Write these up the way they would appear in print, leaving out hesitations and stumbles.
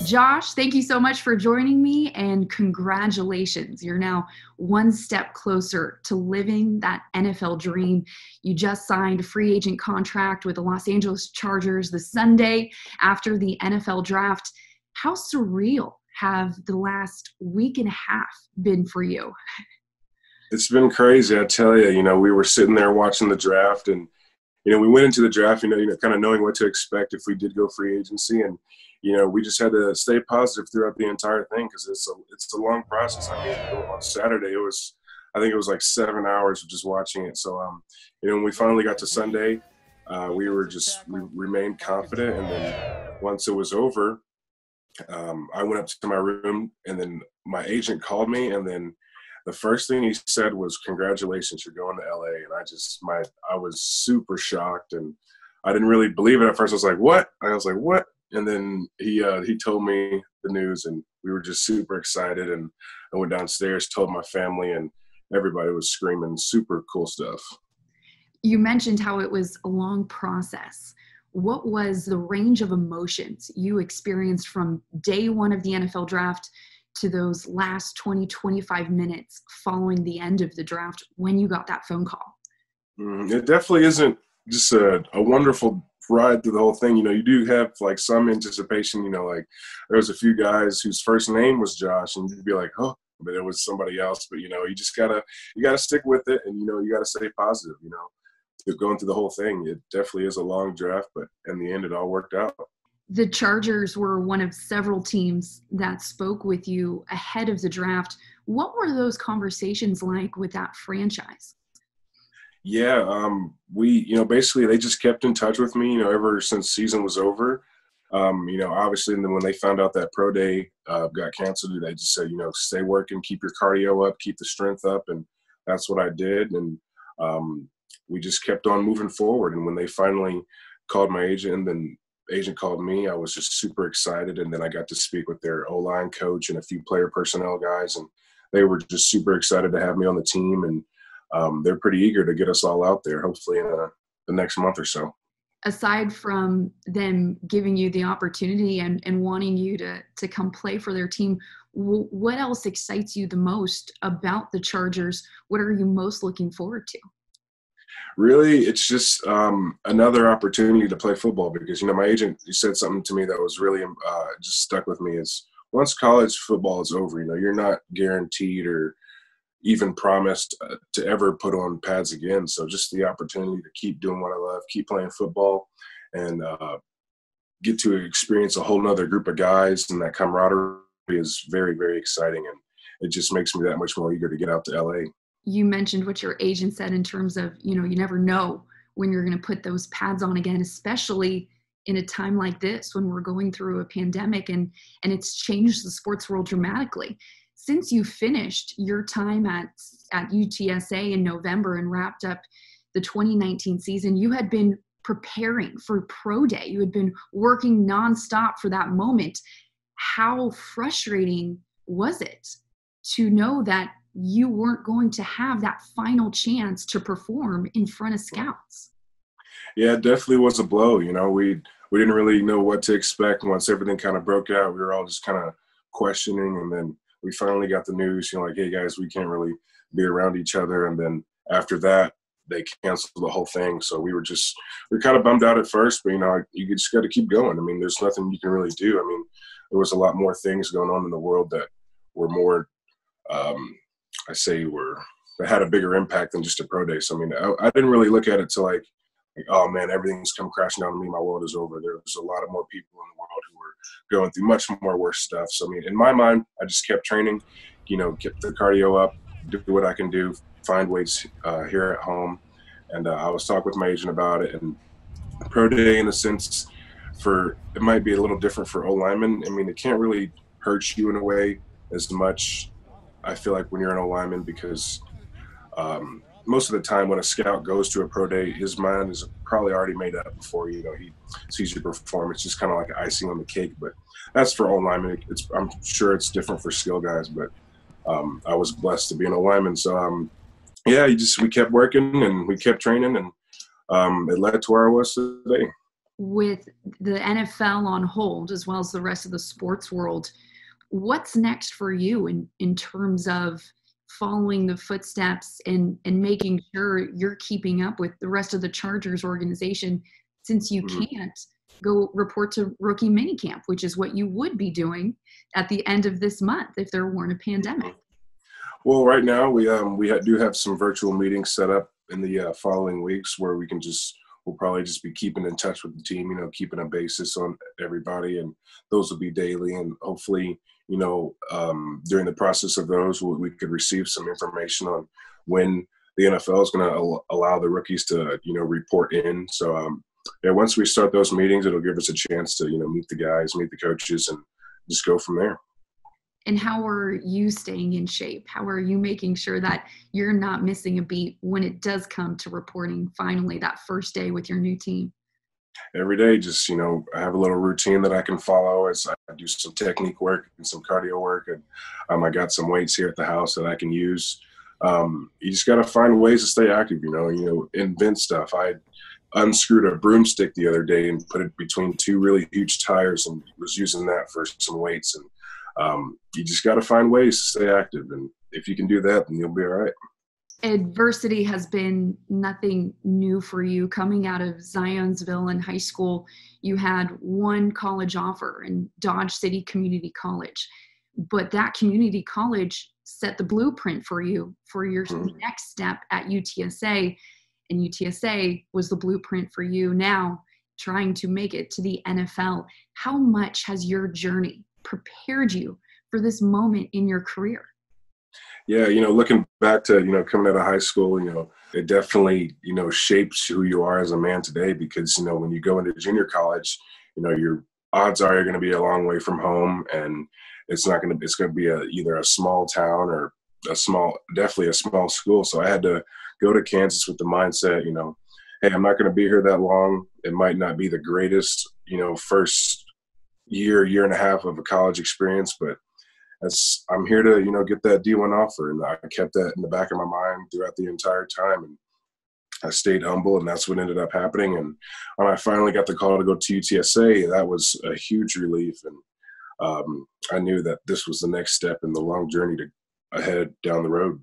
Josh, thank you so much for joining me, and congratulations. You're now one step closer to living that NFL dream. You just signed a free agent contract with the Los Angeles Chargers the Sunday after the NFL draft. How surreal have the last week and a half been for you? It's been crazy, I tell you. We were sitting there watching the draft, and we went into the draft, kind of knowing what to expect if we did go free agency, and we just had to stay positive throughout the entire thing because it's a long process. I mean, on Saturday I think it was like 7 hours of just watching it. So when we finally got to Sunday, we remained confident, and then once it was over, I went up to my room, and then my agent called me, and then the first thing he said was, "Congratulations, you're going to LA." And I was super shocked, and I didn't really believe it at first. I was like, "What?" I was like, "What?" And then he told me the news, and we were just super excited. And I went downstairs, told my family, and everybody was screaming. Super cool stuff. You mentioned how it was a long process. What was the range of emotions you experienced from day one of the NFL draft to those last 20, 25 minutes following the end of the draft when you got that phone call? It definitely isn't just a wonderful ride through the whole thing. You do have like some anticipation, like there was a few guys whose first name was Josh, and you'd be like, oh, but it was somebody else. But, you just gotta stick with it, and, you gotta stay positive, going through the whole thing. It definitely is a long draft, but in the end, it all worked out. The Chargers were one of several teams that spoke with you ahead of the draft. What were those conversations like with that franchise? Yeah, basically they just kept in touch with me, ever since season was over. Obviously, and then when they found out that pro day got canceled, they just said, stay working, keep your cardio up, keep the strength up, and that's what I did. And we just kept on moving forward. And when they finally called my agent, and then agent called me, I was just super excited. And then I got to speak with their O-line coach and a few player personnel guys, and they were just super excited to have me on the team. And they're pretty eager to get us all out there, hopefully in the next month or so. Aside from them giving you the opportunity and wanting you to come play for their team, what else excites you the most about the Chargers? What are you most looking forward to? Really, it's just another opportunity to play football because, my agent said something to me that was really just stuck with me is once college football is over, you're not guaranteed or even promised to ever put on pads again. So just the opportunity to keep doing what I love, keep playing football, and get to experience a whole nother group of guys, and that camaraderie is very, very exciting. And it just makes me that much more eager to get out to LA. You mentioned what your agent said in terms of, you never know when you're going to put those pads on again, especially in a time like this when we're going through a pandemic and it's changed the sports world dramatically. Since you finished your time at UTSA in November and wrapped up the 2019 season, you had been preparing for pro day. You had been working nonstop for that moment. How frustrating was it to know that you weren't going to have that final chance to perform in front of scouts? Yeah, it definitely was a blow. We didn't really know what to expect. Once everything kind of broke out, we were all just kind of questioning, and then we finally got the news, like, hey guys, we can't really be around each other. And then after that, they canceled the whole thing. So we were kind of bummed out at first, but you just got to keep going. I mean, there's nothing you can really do. I mean, there was a lot more things going on in the world that were more, that had a bigger impact than just a pro day. So, I mean, I didn't really look at it to like, oh man, everything's come crashing down on me. My world is over. There's a lot of more people in the world who were going through much more worse stuff. So, I mean, in my mind, I just kept training, get the cardio up, do what I can do, find weights here at home. And I was talking with my agent about it. And pro day, in a sense, it might be a little different for O-linemen. I mean, it can't really hurt you in a way as much, I feel like, when you're an O-lineman because most of the time when a scout goes to a pro day, his mind is probably already made up before, he sees you perform. It's just kind of like icing on the cake. But that's for O-linemen. I'm sure it's different for skill guys, but I was blessed to be an O-lineman. So, we kept working and we kept training, and it led to where I was today. With the NFL on hold, as well as the rest of the sports world, what's next for you in terms of following the footsteps and making sure you're keeping up with the rest of the Chargers organization, since you Mhm. can't go report to rookie minicamp, which is what you would be doing at the end of this month if there weren't a pandemic? Well, right now we do have some virtual meetings set up in the following weeks where we'll probably just be keeping in touch with the team, keeping a basis on everybody, and those will be daily. And hopefully, during the process of those, we could receive some information on when the NFL is going to allow the rookies to, report in. So, yeah, once we start those meetings, it'll give us a chance to, meet the guys, meet the coaches, and just go from there. And how are you staying in shape? How are you making sure that you're not missing a beat when it does come to reporting finally that first day with your new team? Every day, just, I have a little routine that I can follow as I do some technique work and some cardio work. And I got some weights here at the house that I can use. You just got to find ways to stay active, invent stuff. I unscrewed a broomstick the other day and put it between two really huge tires and was using that for some weights. And you just got to find ways to stay active. And if you can do that, then you'll be all right. Adversity has been nothing new for you. Coming out of Zionsville in high school, you had one college offer in Dodge City Community College. But that community college set the blueprint for you for your next step at UTSA. And UTSA was the blueprint for you now trying to make it to the NFL. How much has your journey prepared you for this moment in your career? Yeah, looking back to, coming out of high school, it definitely, shapes who you are as a man today because, when you go into junior college, your odds are you're going to be a long way from home, and it's going to be either a small town or definitely a small school. So I had to go to Kansas with the mindset, hey, I'm not going to be here that long. It might not be the greatest, first year and a half of a college experience, but I'm here to, get that D1 offer. And I kept that in the back of my mind throughout the entire time. And I stayed humble, and that's what ended up happening. And when I finally got the call to go to UTSA, that was a huge relief. And I knew that this was the next step in the long journey ahead down the road.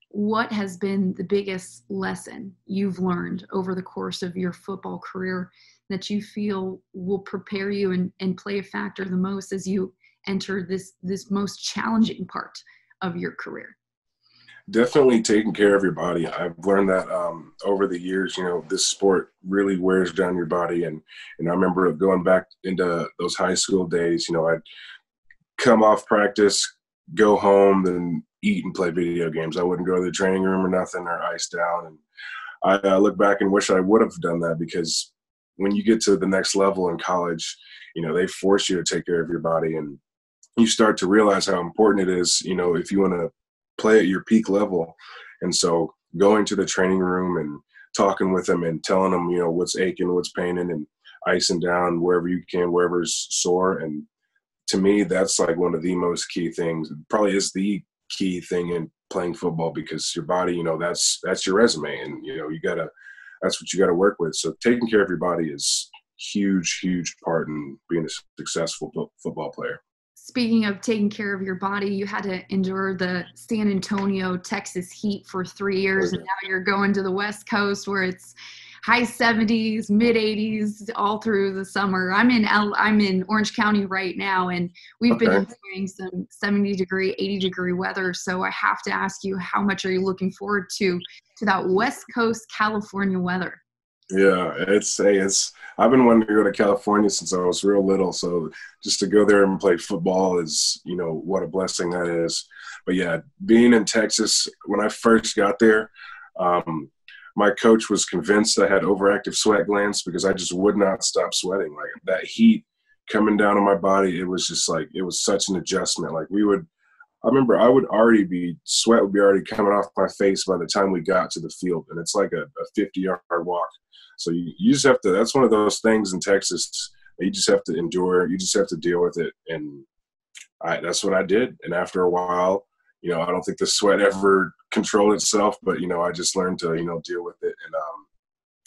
What has been the biggest lesson you've learned over the course of your football career that you feel will prepare you and play a factor the most as you enter this most challenging part of your career? Definitely taking care of your body. I've learned that over the years, this sport really wears down your body. And I remember going back into those high school days, I'd come off practice, go home, then eat and play video games. I wouldn't go to the training room or nothing or ice down. And I look back and wish I would have done that, because when you get to the next level in college, they force you to take care of your body, and you start to realize how important it is, if you want to play at your peak level. And so going to the training room and talking with them and telling them, what's aching, what's paining, and icing down wherever you can, wherever's sore. And to me, that's like one of the most key things. It probably is the key thing in playing football, because your body, that's your resume, and that's what you gotta work with. So taking care of your body is huge part in being a successful football player. Speaking of taking care of your body, you had to endure the San Antonio, Texas heat for 3 years, and now you're going to the West Coast where it's high 70s, mid 80s all through the summer. I'm in Orange County right now, and we've been enjoying some 70-degree, 80-degree weather. So I have to ask you, how much are you looking forward to that West Coast California weather? Yeah, I've been wanting to go to California since I was real little. So just to go there and play football is, what a blessing that is. But yeah, being in Texas, when I first got there, my coach was convinced I had overactive sweat glands because I just would not stop sweating. Like that heat coming down on my body, it was just like, it was such an adjustment. Like I remember sweat would be already coming off my face by the time we got to the field. And it's like a 50-yard walk. So you just have to, that's one of those things in Texas that you just have to endure. You just have to deal with it. And that's what I did. And after a while, I don't think the sweat ever controlled itself, but, I just learned to, deal with it. And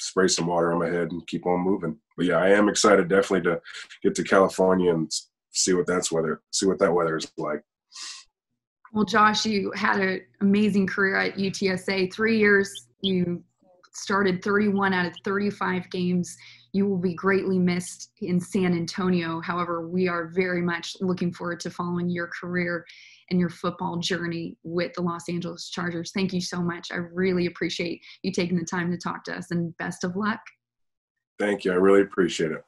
spray some water on my head and keep on moving. But yeah, I am excited definitely to get to California and see what that weather is like. Well, Josh, you had an amazing career at UTSA. 3 years, you started 31 out of 35 games. You will be greatly missed in San Antonio. However, we are very much looking forward to following your career and your football journey with the Los Angeles Chargers. Thank you so much. I really appreciate you taking the time to talk to us, and best of luck. Thank you. I really appreciate it.